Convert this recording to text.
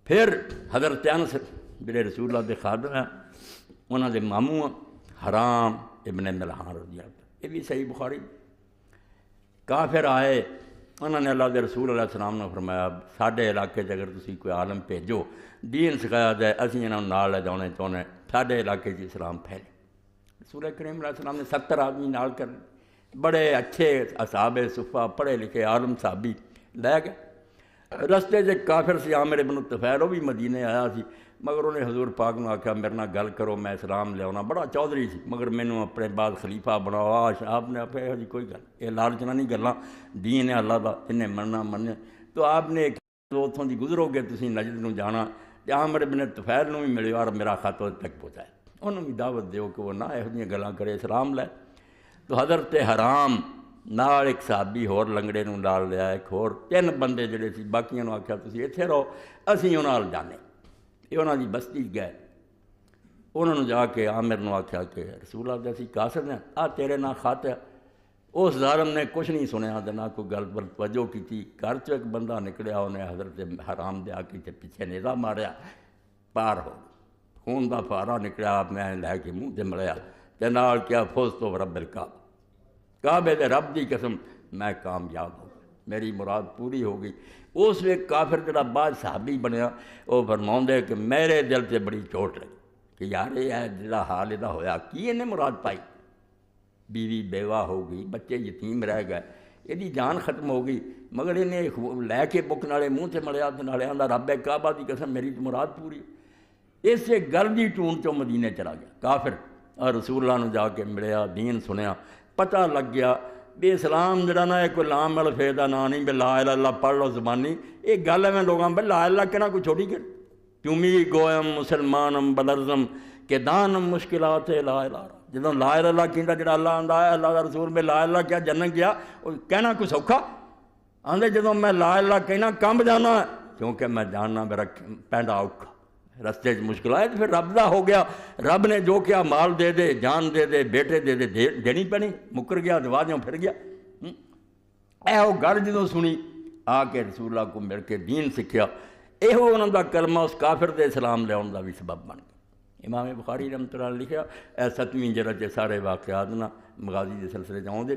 پھر حضرت انس جڑے رسول اللہ دے خادم ہیں انہاں دے ماموں حرام ابن ملحان رضی اللہ عنہ، یہ بھی صحیح بخاری۔ کافر آئے، انہوں نے اللہ دے رسول علیہ السلام نے فرمایا ساڈے علاقے اگر تسی کوئی عالم بھیجو دین سکھایا جائے اسی انہوں نال لے جانے چاہنے ساڈے علاقے اسلام پھیلے۔ رسول کریم علیہ السلام نے 70 آدمی نال کر بڑے اچھے اصحاب صفہ پڑھے لکھے عالم صحابی لے گئے۔ رستے سے کافر سی عامر ابن طفیل، وہ بھی مدینے آیا سی، مگر انہیں حضور پاک نے آخیا میرے نال گل کرو میں اسلام لے آنا، بڑا چودھری سی، مگر مینوں اپنے بعد خلیفہ بناؤ۔ آپ نے آخیا جی کوئی گل یہ لالچنا نہیں گلاں، دین ہے اللہ دا، انہیں مننا مننے۔ تو آپ نے اتوں دی گزرو گے تسی نجد نو جانا تے عامر ابن طفیل نو بھی ملے اور میرا خط تک پہنچائے، انہوں بھی دعوت دیو کہ وہ نہ یہو جیاں گلاں کرے، اسلام لے۔ تو حضرت حرام نال ایک صحابی ہور لنگڑے نو نال لیا، ایک ہور 3 بندے جڑے سی، باقیاں نو آخیا تسی ایتھے رہو اسی انہاں نال جانے۔ یہ انہاں دی بستی گئے، انہوں نے جا کے عامر نو آخیا کہ رسول اللہ اسی قاصد ہیں، آ تیرے نال خط ہے۔ اس ظالم نے کچھ نہیں سنیا تے نہ کوئی گل پر توجہ کی۔ گھر چ ایک بندہ نکلیا، انہیں حضرت حرام دے آ کے پیچھے نیزا ماریا، پار ہو خون دا فارا نکلیا، میں لے کے منہ تے ملیا تے نال کیا فوز تو رب الکعبہ، کعبے دے رب دی قسم میں کامیاب ہو گیا، میری مراد پوری ہو گئی۔ اس وقت کافر جڑا بعد صحابی بنیا وہ فرماؤندے کہ میرے دل تے بڑی چوٹ لگی کہ یار یہ جڑا حال یہ ہویا کی انہیں مراد پائی، بیوی بیوہ ہو گئی، بچے یتیم رہ گئے، یہ جان ختم ہو گئی، مگر انہیں لے کے بک نالے منہ تے ملیا تے نالے آندا رب کعبہ دی قسم میری مراد پوری۔ اسے گل دی ٹون چوں مدینے چلا گیا کافر، اور رسول اللہ نے جا کے ملیا، دین سنیا، پتہ لگ گیا بھی اسلام جڑا نا ایک لام الفے دا نا نہیں، بھی لا الہ الا اللہ پڑھ لو زبانی، یہ گل ہے میں لوگاں بھی لا الہ کہنا کوئی چھوٹی کر چومی گویم مسلمانم بلرزم کہ دانم مشکلات لا الہ، جدوں لا الہ اللہ کہندا جڑا اللہ آندا ہے اللہ دا رسول میں لا الہ کیا جنت گیا، کہنا کوئی سوکھا آندے جدوں میں لا الہ کہنا کمب جانا ہے کیونکہ میں جاننا میرا پینڈا اوکھا، رستے مشکل آئے تو پھر رب دا ہو گیا، رب نے جو کیا مال دے دے، جان دے دے، بیٹے دے دے، دینی پڑی، مکر گیا دواجوں پھر گیا۔ اے وہ گل جدوں سنی آ کے رسول اللہ کو مل کے دین سکھیا، یہو انہوں دا کلمہ اس کافر دے اسلام لے آن دا بھی سبب بن گیا۔ امام بخاری رحمۃ اللہ علیہ لکھیا اے 7ویں جلد کے سارے واقعات نا مغازی دے سلسلے چ آؤندے۔